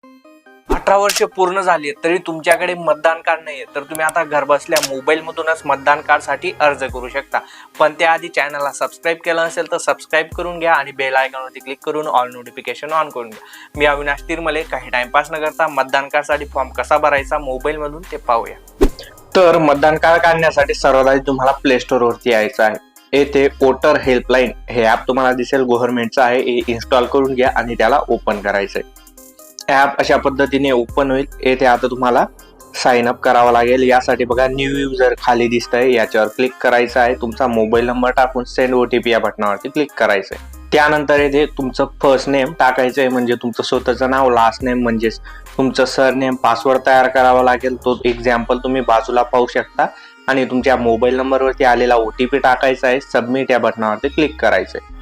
18 वर्ष पूर्ण झाली तरी तुमच्याकडे मतदान कार्ड नाहीये तर तुम्ही आता घर बसल्या मोबाईल मधूनच मतदान कार्ड साठी अर्ज करू शकता। पण त्याआधी चॅनलला सबस्क्राईब केलं असेल तर सबस्क्राईब करून घ्या आणि बेल आयकॉनवरती क्लिक करून ऑल नोटिफिकेशन ऑन करून घ्या। मी अविनाश तिरमले काही टाइमपास न करता मतदान कार्ड साठी फॉर्म कसा भरायचा मोबाईल मधून ते पाहूया। तर मतदान कार्ड काढण्यासाठी सर्वात आधी तुम्हाला प्ले स्टोर वरती यायचं आहे। येथे वोटर हेल्पलाईन हे ऍप तुम्हाला दिसेल, गव्हर्नमेंटचं आहे, हे इन्स्टॉल करून घ्या आणि त्याला ओपन करायचंय। ऍप अशा पद्धतीने ओपन होईल। येथे आता तुम्हाला साइन अप करावं लागेल। यासाठी बघा न्यू युजर खाली दिसतंय, याच्यावर क्लिक करायचं आहे। तुमचा मोबाईल नंबर टाकून सेंड ओटीपी या बटनावरती क्लिक करायचंय। त्यानंतर येथे तुमचं फर्स्ट नेम टाकायचंय, म्हणजे तुमचं स्वतःचं नाव, लास्ट नेम म्हणजेच तुमचं सरनेम, पासवर्ड तयार करावा लागेल। तो एक्झाम्पल तुम्ही बाजूला पाहू शकता आणि तुमच्या मोबाईल नंबरवरती आलेला ओटीपी टाकायचा आहे। सबमिट या बटनावरती क्लिक करायचंय।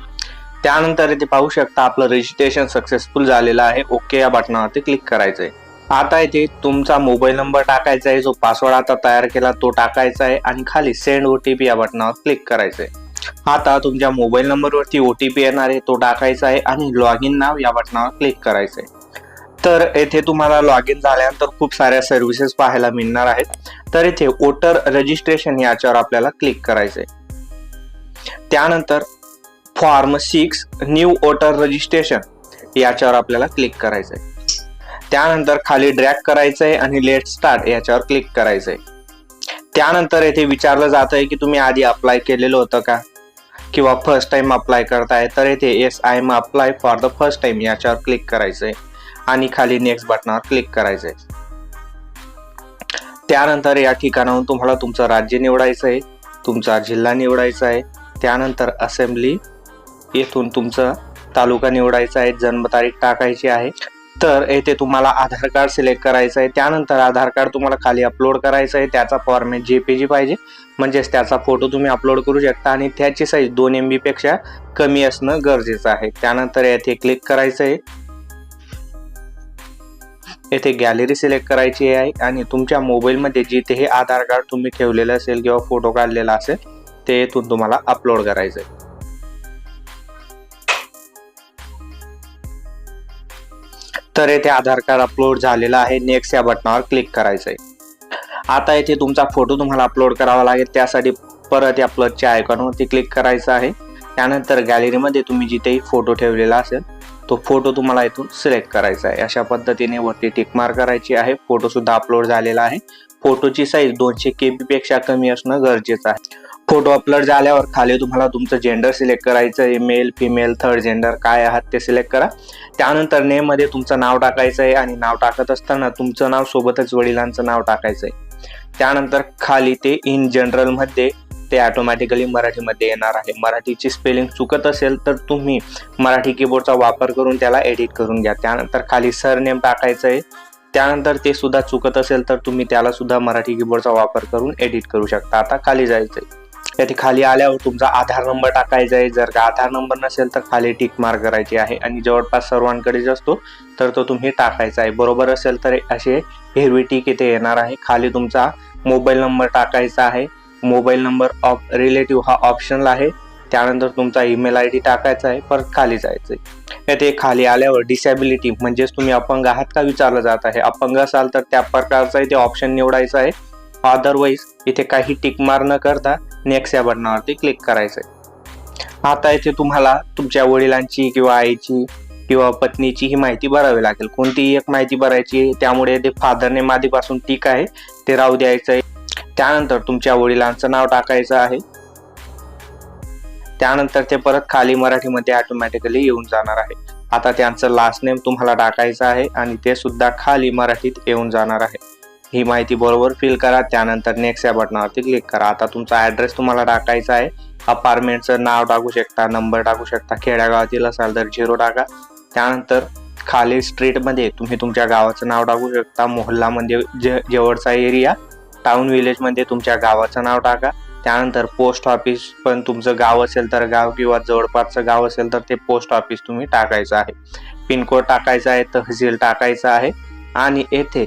त्यानंतर इथे पाहू शकता आपलं रजिस्ट्रेशन सक्सेसफुल झालेलं आहे। ओके या बटनावरती क्लिक करायचंय। आता इथे तुमचा मोबाईल नंबर टाकायचा आहे, जो पासवर्ड आता तयार केला तो टाकायचा आहे आणि खाली सेंड ओटीपी या बटनावर क्लिक करायचंय। आता तुमच्या मोबाईल नंबरवरती ओटीपी येणार आहे, तो टाकायचा आहे आणि लॉग इन नाव या बटनावर क्लिक करायचंय। तर येथे तुम्हाला लॉग इन झाल्यानंतर खूप साऱ्या सर्व्हिसेस पाहायला मिळणार आहेत। तर इथे वोटर रजिस्ट्रेशन याच्यावर आपल्याला क्लिक करायचंय। त्यानंतर फॉर्म 6 न्यू वोटर रजिस्ट्रेशन याच्यावर आपल्याला क्लिक करायचंय। त्यानंतर खाली ड्रॅग करायचंय आणि लेट स्टार्ट याच्यावर क्लिक करायचंय। त्यानंतर येथे विचारलं जात आहे की तुम्ही आधी अप्लाय केलेलं होतं का किंवा फर्स्ट टाइम अप्लाय करताय, तर येथे yes I am apply for the first time याच्यावर क्लिक करायचंय आणि खाली नेक्स्ट बटनावर क्लिक करायचंय। त्यानंतर या ठिकाणाहून तुम्हाला तुमचं राज्य निवडायचं आहे, तुमचा जिल्हा निवडायचा आहे। त्यानंतर असेंब्ली येथून तुमचं तालुका निवडायचा आहे, जन्मतारीख टाकायची आहे। तर येथे तुम्हाला आधार कार्ड सिलेक्ट करायचं आहे। त्यानंतर आधार कार्ड तुम्हाला खाली अपलोड करायचं आहे। त्याचा फॉर्मॅट जेपीजी पाहिजे, म्हणजेच त्याचा फोटो तुम्ही अपलोड करू शकता आणि त्याची साईज 2 MB पेक्षा कमी असणं गरजेचं आहे। त्यानंतर येथे क्लिक करायचं आहे, येथे गॅलरी सिलेक्ट करायची आहे आणि तुमच्या मोबाईलमध्ये जिथे हे आधार कार्ड तुम्ही ठेवलेलं असेल किंवा फोटो काढलेला असेल ते येथून तुम्हाला अपलोड करायचं आहे। तर येथे आधार कार्ड अपलोड झालेला आहे। नेक्स्ट या बटनावर क्लिक करायचंय। आता येथे तुमचा फोटो तुम्हाला अपलोड करावा लागेल, त्यासाठी परत या प्लसच्या आयकॉनवरती क्लिक करायचं आहे। त्यानंतर गॅलरीमध्ये तुम्ही जिथेही फोटो ठेवलेला असेल तो फोटो तुम्हाला इथून सिलेक्ट करायचा आहे। अशा पद्धतीने वरती टिक मार्क करायची आहे। फोटो सुद्धा अपलोड झालेला आहे। फोटोची साईज 200 KB पेक्षा कमी असणं गरजेचं आहे। फोटो अपलोड झाल्यावर खाली तुम्हाला तुमचं जेंडर सिलेक्ट करायचं आहे, मेल, फिमेल, थर्ड जेंडर काय आहात ते सिलेक्ट करा। त्यानंतर नेम मध्ये तुमचं नाव टाकायचं आहे आणि नाव टाकत असताना तुमचं नाव सोबतच वडिलांचं नाव टाकायचं आहे। त्यानंतर खाली ते इन जनरल मध्ये ते ऑटोमॅटिकली मराठीमध्ये येणार आहे। मराठीची स्पेलिंग चुकत असेल तर तुम्ही मराठी कीबोर्डचा वापर करून त्याला एडिट करून घ्या। त्यानंतर खाली सरनेम टाकायचं आहे। त्यानंतर ते सुद्धा चुकत असेल तर तुम्ही त्याला सुद्धा मराठी कीबोर्डचा वापर करून एडिट करू शकता। आता खाली जायचंय, याथे खाली आल्यावर तुमचा आधार नंबर टाकायचा आहे। जर का आधार नंबर नसेल तर खाली टिक मार्क करायची आहे आणि जवळपास सर्वांकडेच असतो तर तो तुम्ही टाकायचा आहे। बरोबर असेल तर असे हिरवी टिक इथे येणार आहे। खाली तुमचा मोबाईल नंबर टाकायचा आहे। मोबाईल नंबर ऑफ रिलेटिव्ह हा ऑप्शनल आहे। त्यानंतर तुमचा ईमेल ID टाकायचा आहे। परत खाली जायचंय। येथे खाली आल्यावर डिसॅबिलिटी म्हणजेच तुम्ही अपंग आहात का विचारलं जात आहे। अपंग असाल तर त्या प्रकारचा इथे ऑप्शन निवडायचा आहे। अदरवाईज इथे काही टिक मार्क न करता नेक्स्ट या बटनावरती क्लिक करायचंय। आता इथे तुम्हाला तुमच्या वडिलांची किंवा आईची किंवा पत्नीची ही माहिती भरावी लागेल। कोणतीही एक माहिती भरायची, त्यामुळे ते फादर नेम आधीपासून टिक आहे ते राहू द्यायचंय। त्यानंतर तुमच्या वडिलांचं नाव टाकायचं आहे। त्यानंतर ते परत खाली मराठीमध्ये ऑटोमॅटिकली येऊन जाणार आहे। आता त्यांचं लास्ट नेम तुम्हाला टाकायचं आहे आणि ते सुद्धा खाली मराठीत येऊन जाणार आहे। ही माहिती बरोबर फिल करा। त्यानंतर नेक्स्ट या बटनावरती क्लिक करा। आता तुमचा ऍड्रेस तुम्हाला टाकायचा आहे। अपार्टमेंटचं नाव टाकू शकता, नंबर टाकू शकता, खेड्यागावातील असाल तर 0 टाका। त्यानंतर खाली स्ट्रीट मध्ये तुम्ही तुमच्या गावाचं नाव टाकू शकता, मोहल्ला म्हणजे जवळचा एरिया, टाउन विलेज मध्ये तुमच्या गावाचं नाव टाका। त्यानंतर पोस्ट ऑफिस पण तुमचं गाव असेल तर गाव किंवा जवळपासचं गाव असेल तर ते पोस्ट ऑफिस तुम्ही टाकायचं आहे। पिनकोड टाकायचा आहे, तहसील टाकायचा आहे आणि येथे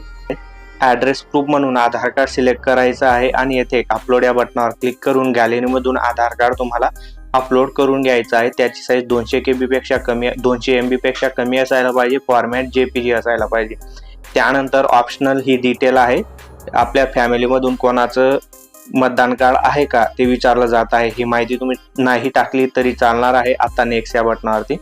ऍड्रेस प्रूफ म्हणून आधार कार्ड सिलेक्ट करायचं आहे आणि येथे अपलोड या बटनावर क्लिक करून गॅलरीमधून आधार कार्ड तुम्हाला अपलोड करून घ्यायचा आहे. त्याची साईज 200 KB पेक्षा कमी 200 MB पेक्षा कमी असायला पाहिजे. फॉर्मॅट JPG असायला पाहिजे. त्यानंतर ऑप्शनल ही डिटेल आहे. आपल्या फॅमिलीमधून कोणाचं मतदान कार्ड आहे का ते विचारलं जात आहे. ही माहिती तुम्ही नाही टाकली तरी चालणार आहे. आता नेक्स्ट या बटनावरती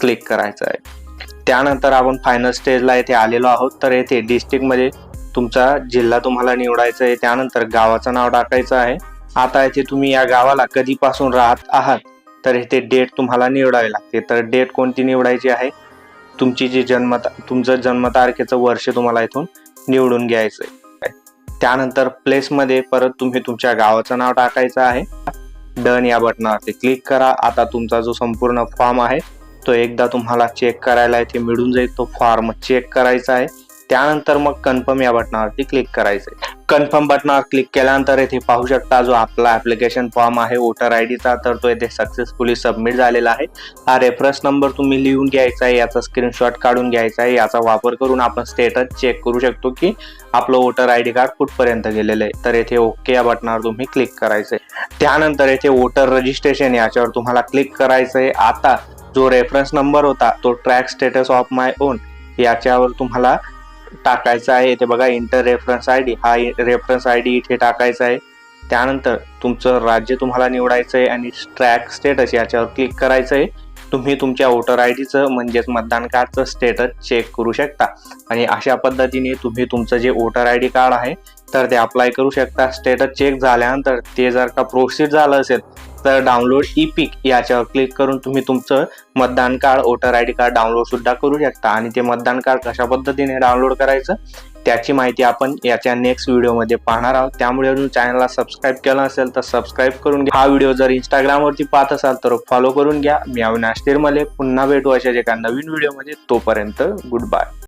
क्लिक करायचं आहे. त्यानंतर आपण फायनल स्टेजला येथे आलेलो आहोत. तर येथे डिस्ट्रिक्टमध्ये तुमचा जिल्हा तुम्हाला निवडायचा आहे. त्यानंतर गावाचं नाव टाकायचं आहे. आता येथे तुम्ही या गावाला कधीपासून राहत आहात तर इथे डेट तुम्हाला निवडावी लागते. तर डेट कोणती निवडायची आहे, तुमची जी तुमचं जन्मतारखेचं वर्ष तुम्हाला इथून निवडून घ्यायचं आहे. त्यानंतर प्लेसमध्ये परत तुम्ही तुमच्या गावाचं नाव टाकायचं आहे. डन या बटनावरती क्लिक करा. आता तुमचा जो संपूर्ण फॉर्म आहे तो एकदा तुम्हाला चेक करायला इथे मिळून जाईल. तो फॉर्म चेक करायचा आहे. त्यानंतर मग कन्फर्म या बटनावरती क्लिक करायचं आहे. कन्फर्म बटनावर क्लिक केल्यानंतर इथे पाहू शकता जो आपला ऍप्लिकेशन फॉर्म आहे वोटर आयडीचा तर तो इथे सक्सेसफुली सबमिट झालेला आहे. हा रेफरन्स नंबर तुम्ही लिहून घ्यायचा आहे. याचा स्क्रीनशॉट काढून घ्यायचा आहे. याचा वापर करून आपण स्टेटस चेक करू शकतो की आपलं वोटर आयडी कार्ड कुठपर्यंत गेलेलं आहे. तर इथे ओके या बटनावर तुम्ही क्लिक करायचंय. त्यानंतर इथे वोटर रजिस्ट्रेशन याच्यावर तुम्हाला क्लिक करायचंय. आता जो रेफरन्स नंबर होता तो track status of my on याच्यावर तुम्हाला टाकायचा आहे. इथे बघा इंटर रेफरन्स आयडी, हा रेफरन्स आयडी इथे टाकायचा आहे. त्यानंतर तुमचं राज्य तुम्हाला निवडायचं आहे आणि ट्रॅक स्टेटस याच्यावर क्लिक करायचं आहे. तुम्ही तुमच्या वोटर आयडीचं म्हणजेच मतदान कार्डचं स्टेटस चेक करू शकता आणि अशा पद्धतीने तुम्ही तुमचं जे वोटर आयडी कार्ड आहे तर ते अप्लाय करू शकता. स्टेटस चेक झाल्यानंतर ते जर का प्रोसीड झालं असेल तर डाउनलोड ई-पिक याच्यावर क्लिक करून तुम्ही तुमचं मतदान card voter ID card download सुद्धा करू शकता. आणि ते मतदान कार्ड कशा पद्धतीने डाउनलोड करायचं त्याची माहिती आपण याच्या नेक्स्ट व्हिडिओमध्ये पाहणार आहोत. त्यामुळे अजून चॅनलला सबस्क्राईब केलं असेल तर सबस्क्राईब करून घ्या. हा व्हिडिओ जर इंस्टाग्रामवरती पाहत असाल तर फॉलो करून घ्या. मी अविनाश तिरमले. पुन्हा भेटू अशाच एका नवीन व्हिडिओमध्ये. तोपर्यंत गुड बाय.